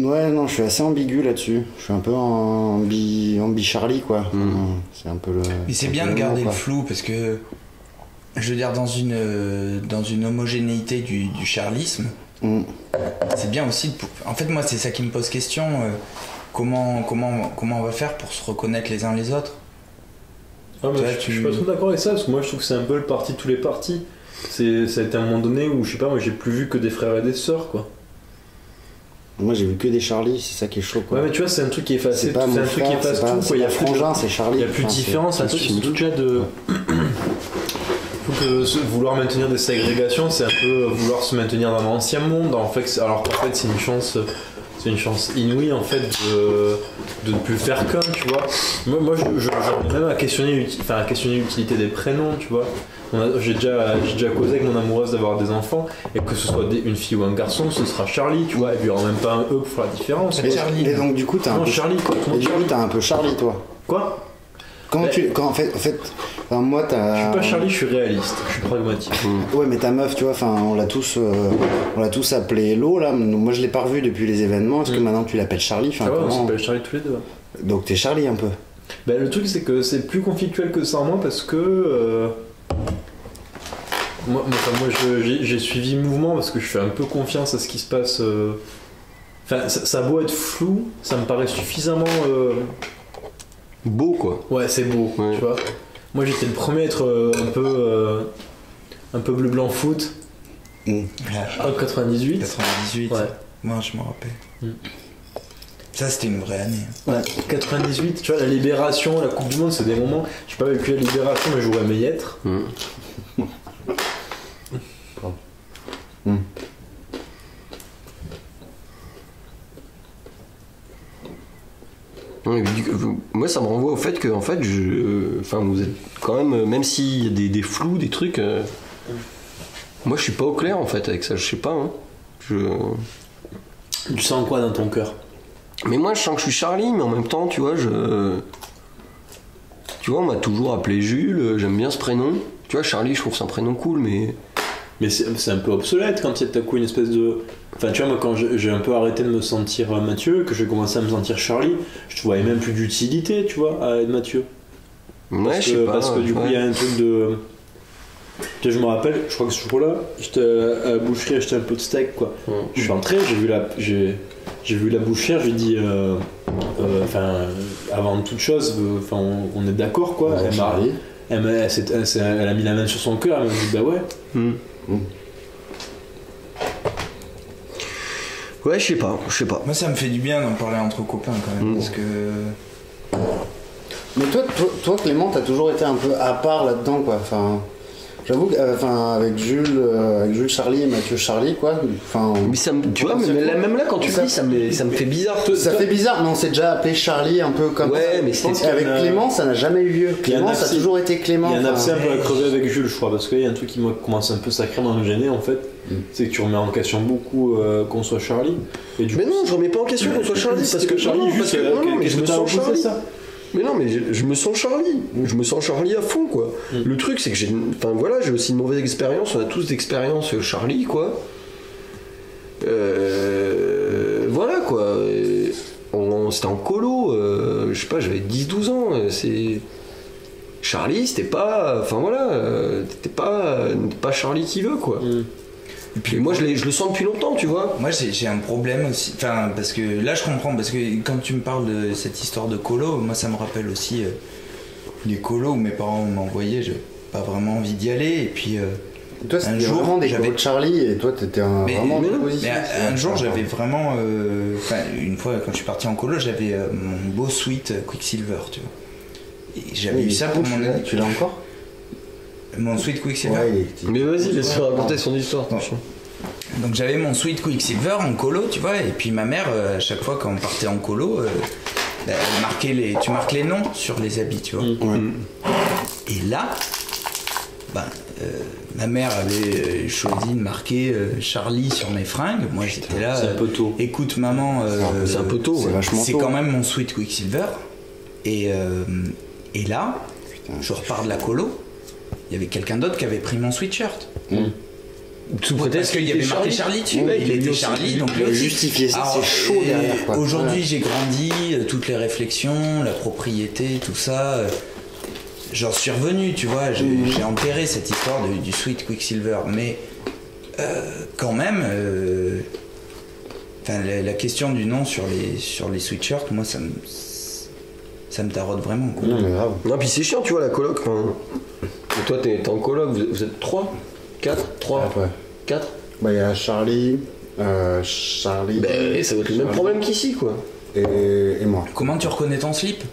Ouais, non, je suis assez ambigu là-dessus. Je suis un peu en bi-Charlie, quoi. C'est un peu le... Mais c'est bien de garder le flou, parce que, je veux dire, dans une homogénéité du charlisme, c'est bien aussi de... En fait, moi, c'est ça qui me pose question. Comment on va faire pour se reconnaître les uns les autres? Ah, mais je suis pas trop d'accord avec ça, parce que moi je trouve que c'est un peu le parti de tous les partis. Ça a été un moment donné où, je sais pas, moi j'ai plus vu que des frères et des sœurs, quoi. Moi j'ai vu que des Charlie, c'est ça qui est chaud, quoi. Ouais, mais tu vois, c'est un truc qui efface tout. C'est pas mon frère, c'est pas quoi. Il y a frangin, c'est Charlie. Il y a plus de différence, c'est un truc qui déjà de... Faut que vouloir maintenir des ségrégations, c'est un peu vouloir se maintenir dans l'ancien monde, en fait, alors qu'en fait c'est une chance... C'est une chance inouïe en fait de ne plus faire comme, tu vois. Moi j'en ai même à questionner l'utilité des prénoms, tu vois. J'ai déjà causé avec mon amoureuse d'avoir des enfants, et que ce soit une fille ou un garçon, ce sera Charlie, tu vois. Et puis il n'y aura même pas un E pour faire la différence. Et donc du coup t'as un peu Charlie, quoi. Et du coup t'as un peu Charlie, toi. Quoi? En fait, moi t'as... Je suis pas Charlie, je suis réaliste, je suis pragmatique. Ouais, mais ta meuf, tu vois, on l'a tous appelé Hello, là. Moi je l'ai pas revu depuis les événements. Est-ce que maintenant tu l'appelles Charlie? Ah ouais, on s'appelle Charlie tous les deux. Donc t'es Charlie un peu. Bah, le truc c'est que c'est plus conflictuel que ça en moi, parce que moi j'ai suivi le mouvement parce que je fais un peu confiance à ce qui se passe. Enfin, ça a beau être flou, ça me paraît suffisamment beau, quoi. Ouais, c'est beau, tu vois. Moi j'étais le premier à être un peu bleu blanc foot. En 98. 98. Ouais. Moi je m'en rappelle. Ça c'était une vraie année. Ouais, 98, tu vois, la libération, la Coupe du Monde, c'est des moments. J'ai pas vécu la libération, mais j'aurais aimé y être. Moi ça me renvoie au fait que en fait vous êtes quand même s'il y a des flous, des trucs, moi je suis pas au clair en fait avec ça, je sais pas, hein. Tu sens quoi dans ton cœur? Mais moi je sens que je suis Charlie, mais en même temps tu vois on m'a toujours appelé Jules, j'aime bien ce prénom, tu vois. Charlie je trouve c'est un prénom cool, mais c'est un peu obsolète quand il y a tout à coup une espèce de... Enfin tu vois, moi quand j'ai un peu arrêté de me sentir Mathieu, que j'ai commencé à me sentir Charlie, je te voyais même plus d'utilité, tu vois, à être Mathieu. Ouais, je sais pas. Parce que du coup il y a un truc de... Tu sais, je me rappelle, je crois que ce jour-là, j'étais à la boucherie acheter un peu de steak, quoi. Je suis entré, j'ai vu la bouchère, je lui ai dit avant toute chose, on est d'accord, quoi. Elle a mis la main sur son cœur, elle m'a dit bah ouais. Ouais, je sais pas. Moi ça me fait du bien d'en parler entre copains quand même, parce que... Mais toi Clément, t'as toujours été un peu à part là-dedans, quoi. Enfin, j'avoue que, avec Jules Charlie et Mathieu Charlie, quoi. Enfin, mais ça me, tu vois, même là quand tu le dis, ça me fait bizarre. Ça fait bizarre, mais on s'est déjà appelé Charlie un peu comme ça. Ouais, mais c'est avec Clément, ça n'a jamais eu lieu. Clément, ça a toujours été Clément. Il y a un abcès un peu à crever avec Jules, je crois, parce qu'il y a un truc qui commence un peu sacrément à me gêner en fait. C'est que tu remets en question beaucoup qu'on soit Charlie. Et mais non, je remets pas en question qu'on soit Charlie, parce que Charlie, juste mais je me sens Charlie. Ça. Mais non, mais je me sens Charlie. Je me sens Charlie à fond, quoi. Le truc, c'est que j'ai aussi une mauvaise expérience. On a tous d'expérience Charlie, quoi. Voilà, quoi. C'était en colo. Je sais pas, j'avais 10-12 ans. Charlie, c'était pas... Enfin, voilà. T'étais pas Charlie qui veut, quoi. Et puis moi je le sens depuis longtemps, tu vois. Moi j'ai un problème aussi, enfin parce que là je comprends, parce que quand tu me parles de cette histoire de colo, moi ça me rappelle aussi les colos où mes parents m'envoyaient, j'avais pas vraiment envie d'y aller, et puis toi c'était vraiment des colos de Charlie, et toi t'étais vraiment en opposition. Mais un jour j'avais vraiment, une fois quand je suis parti en colo, j'avais mon beau sweat Quicksilver, tu vois. Et j'avais eu ça pour mon année. Tu l'as encore? Mon sweet Quicksilver. Ouais, mais vas-y, laisse-moi raconter son histoire. Donc j'avais mon sweet Quicksilver en colo, tu vois, et puis ma mère, à chaque fois quand on partait en colo, tu marques les noms sur les habits, tu vois. Et là, ma mère avait choisi de marquer Charlie sur mes fringues. Moi j'étais là. C'est un peu tôt. Écoute maman, c'est un peu tôt. C'est quand même mon sweet Quicksilver. Et là, je repars de la colo. Il y avait quelqu'un d'autre qui avait pris mon sweatshirt. Sous prétexte qu'il y avait marqué Charlie dessus. Il était Charlie, donc il a justifié ça, c'est chaud derrière. Quoi. Aujourd'hui, j'ai grandi, toutes les réflexions, la propriété, tout ça. J'en suis revenu, tu vois. J'ai enterré cette histoire du Sweet Quicksilver, mais quand même. La question du nom sur les sweatshirts, moi, ça me taraude vraiment. Quoi. Non, mais grave. Non, puis c'est chiant, tu vois, la coloc. Toi, t'es en coloc, vous êtes 3 4 3 4 Bah, il y a Charlie. Ça va être le même problème qu'ici, quoi. Et moi. Comment tu reconnais ton slip ?